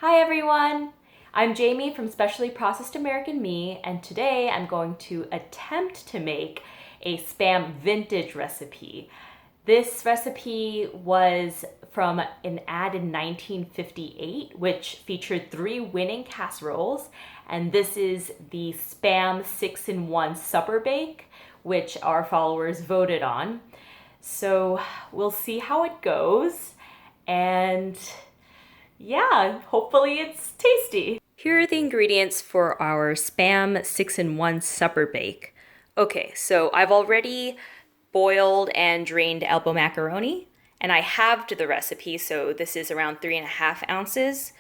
Hi everyone! I'm Jaime from Specially Processed American Me, and today I'm going to attempt to make a Spam vintage recipe. This recipe was from an ad in 1958, which featured 3 winning casseroles, and this is the Spam 6-in-1 Supper Bake, which our followers voted on. So we'll see how it goes, and yeah, hopefully it's tasty. Here are the ingredients for our Spam 6-in-1 Supper Bake. Okay, so I've already boiled and drained elbow macaroni, and I halved the recipe, so this is around 3.5 ounces.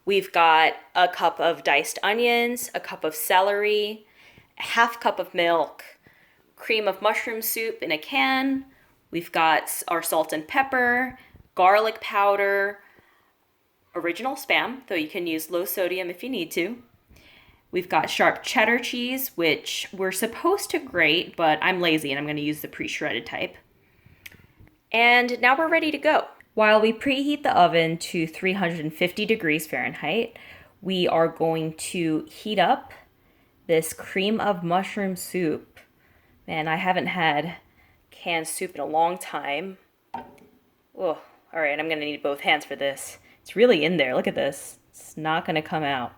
We've got a cup of diced onions, a cup of celery, a half cup of milk, cream of mushroom soup in a can. We've got our salt and pepper, garlic powder, original Spam, though you can use low sodium if you need to. We've got sharp cheddar cheese, which we're supposed to grate, but I'm lazy and I'm going to use the pre-shredded type. And now we're ready to go. While we preheat the oven to 350 degrees Fahrenheit, we are going to heat up this cream of mushroom soup. Man, I haven't had canned soup in a long time. Oh, all right, I'm going to need both hands for this. It's really in there. Look at this. It's not going to come out.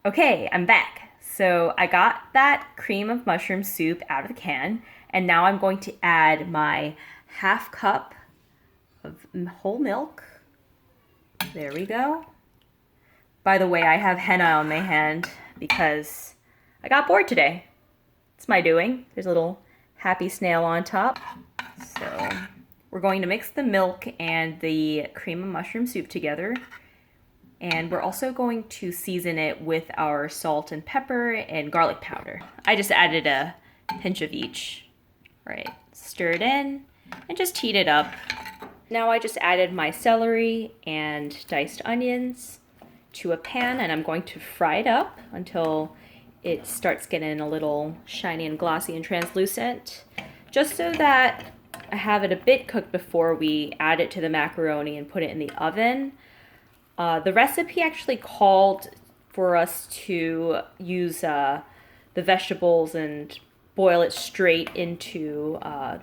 Okay, I'm back. So I got that cream of mushroom soup out of the can, and now I'm going to add my half cup of whole milk. There we go. By the way, I have henna on my hand because I got bored today. It's my doing. There's a little happy snail on top. So we're going to mix the milk and the cream of mushroom soup together. And we're also going to season it with our salt and pepper and garlic powder. I just added a pinch of each. All right, stir it in and just heat it up. Now I just added my celery and diced onions to a pan, and I'm going to fry it up until it starts getting a little shiny and glossy and translucent, just so that I have it a bit cooked before we add it to the macaroni and put it in the oven. The recipe actually called for us to use the vegetables and boil it straight into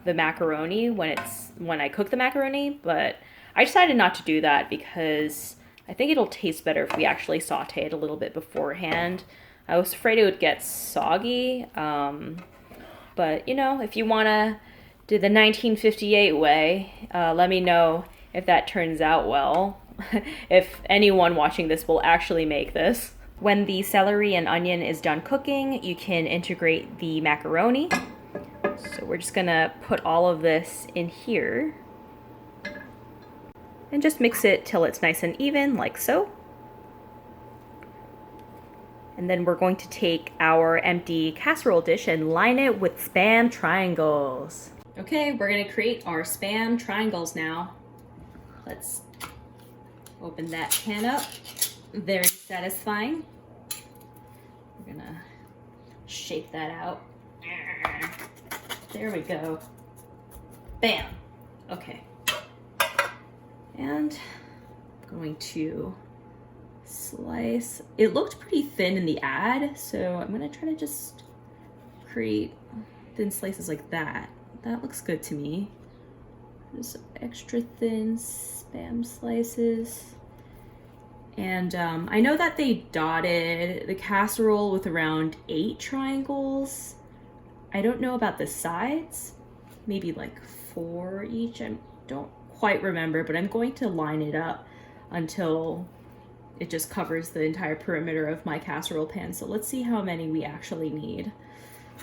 the macaroni when I cook the macaroni, but I decided not to do that because I think it'll taste better if we actually saute it a little bit beforehand. I was afraid it would get soggy, but you know, if you want to do the 1958 way, let me know if that turns out well. If anyone watching this will actually make this. When the celery and onion is done cooking, you can integrate the macaroni. So we're just gonna put all of this in here and just mix it till it's nice and even, like so. And then we're going to take our empty casserole dish and line it with Spam triangles. Okay, we're gonna create our Spam triangles now. Let's open that can up. Very satisfying. We're gonna shake that out. There we go. Bam. Okay. And I'm going to slice. It looked pretty thin in the ad, so I'm gonna try to just create thin slices like that. That looks good to me. Just extra thin Spam slices. And I know that they dotted the casserole with around 8 triangles. I don't know about the sides. Maybe like 4 each. I don't quite remember, but I'm going to line it up until it just covers the entire perimeter of my casserole pan. So let's see how many we actually need.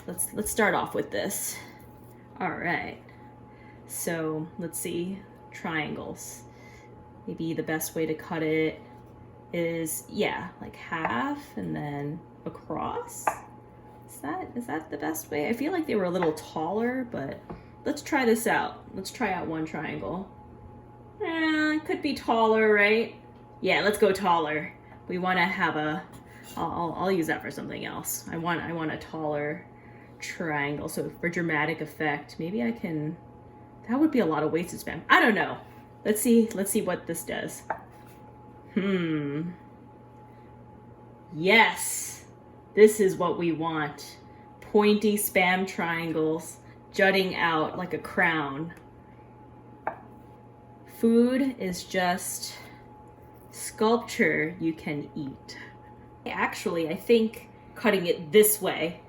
Let's start off with this. All right. So let's see, triangles. Maybe the best way to cut it is, yeah, like half and then across. Is that the best way? I feel like they were a little taller, but let's try this out. Let's try out one triangle. It could be taller, right? Yeah, let's go taller. We want to have a, I'll use that for something else. I want a taller triangle. So for dramatic effect, maybe I can, that would be a lot of wasted Spam. I don't know. Let's see what this does. Yes, this is what we want. Pointy Spam triangles jutting out like a crown. Food is just sculpture you can eat. Actually, I think cutting it this way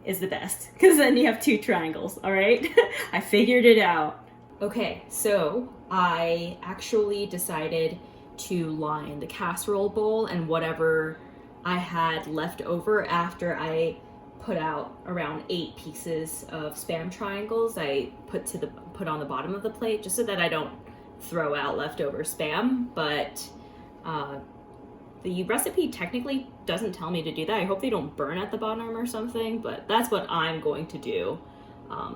is the best, because then you have two triangles, all right? I figured it out. Okay, so I actually decided to line the casserole bowl and whatever I had left over after I put out around 8 pieces of Spam triangles I put on the bottom of the plate, just so that I don't throw out leftover Spam. But the recipe technically doesn't tell me to do that. I hope they don't burn at the bottom or something, but that's what I'm going to do.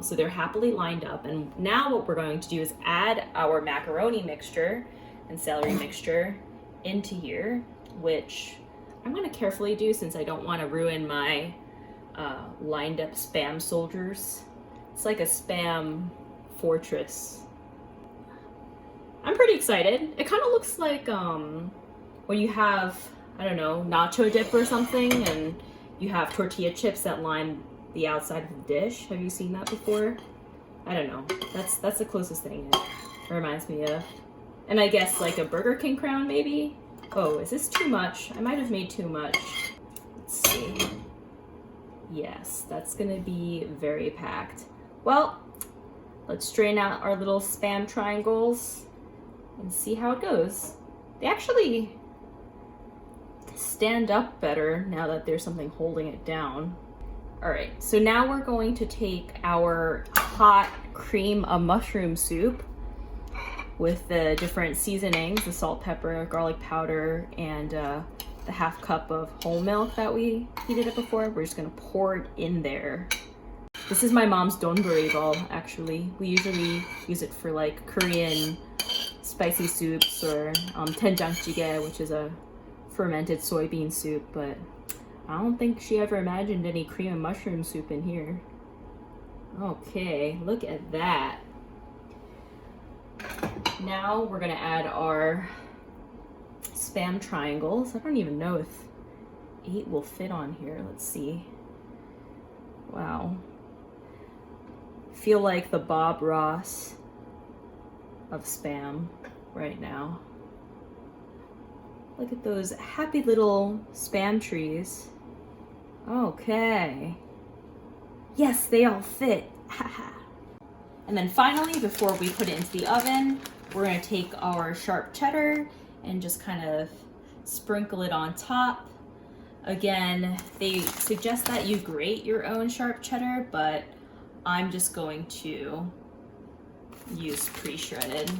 So they're happily lined up, and now what we're going to do is add our macaroni mixture and celery mixture into here, which I'm going to carefully do since I don't want to ruin my lined up Spam soldiers. It's like a Spam fortress. I'm pretty excited. It kind of looks like when you have, I don't know, nacho dip or something, and you have tortilla chips that line the outside of the dish. Have you seen that before? I don't know. That's the closest thing it reminds me of. And I guess like a Burger King crown, maybe? Oh, is this too much? I might have made too much. Let's see. Yes, that's gonna be very packed. Well, let's strain out our little Spam triangles and see how it goes. They actually stand up better now that there's something holding it down. All right, so now we're going to take our hot cream of mushroom soup with the different seasonings, the salt, pepper, garlic powder, and the half cup of whole milk that we heated up before. We're just gonna pour it in there. This is my mom's donburi ball, actually. We usually use it for like Korean spicy soups or doenjang-jjigae, which is a fermented soybean soup, but I don't think she ever imagined any cream and mushroom soup in here. Okay, look at that. Now we're gonna add our Spam triangles. I don't even know if 8 will fit on here. Let's see. Wow. Feel like the Bob Ross of Spam right now. Look at those happy little Spam trees. Okay. Yes, they all fit. And then finally, before we put it into the oven, we're gonna take our sharp cheddar and just kind of sprinkle it on top. Again, they suggest that you grate your own sharp cheddar, but I'm just going to use pre-shredded.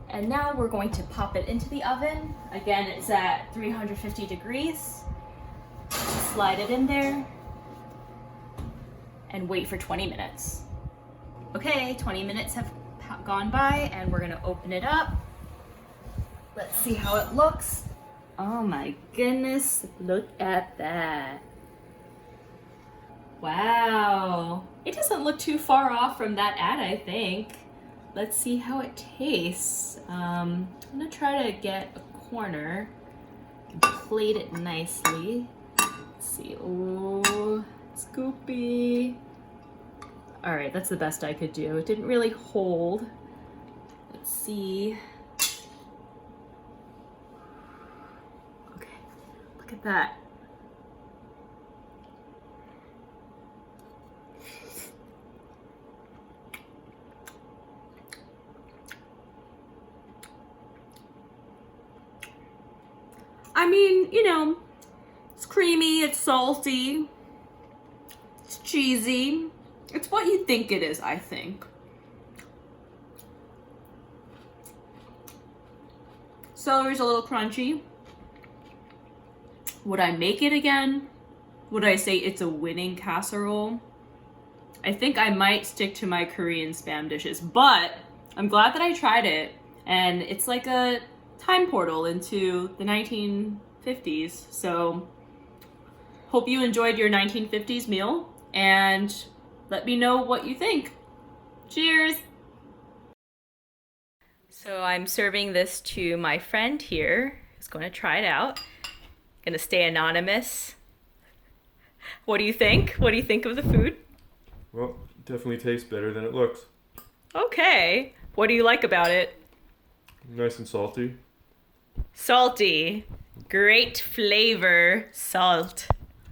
And now we're going to pop it into the oven. Again, it's at 350 degrees. Slide it in there and wait for 20 minutes. Okay, 20 minutes have gone by and we're gonna open it up. Let's see how it looks. Oh my goodness, look at that. Wow, it doesn't look too far off from that ad, I think. Let's see how it tastes. I'm gonna try to get a corner and plate it nicely. Let's see, oh, scoopy. All right, that's the best I could do. It didn't really hold. Let's see. Okay, look at that. I mean, you know, it's creamy, it's salty, it's cheesy. It's what you think it is, I think. Celery's a little crunchy. Would I make it again? Would I say it's a winning casserole? I think I might stick to my Korean Spam dishes, but I'm glad that I tried it, and it's like a time portal into the 1950s. So hope you enjoyed your 1950s meal, and let me know what you think. Cheers! So I'm serving this to my friend here, who's going to try it out. Gonna stay anonymous. What do you think? What do you think of the food? Well, it definitely tastes better than it looks. Okay. What do you like about it? Nice and salty. Salty. Great flavor. Salt.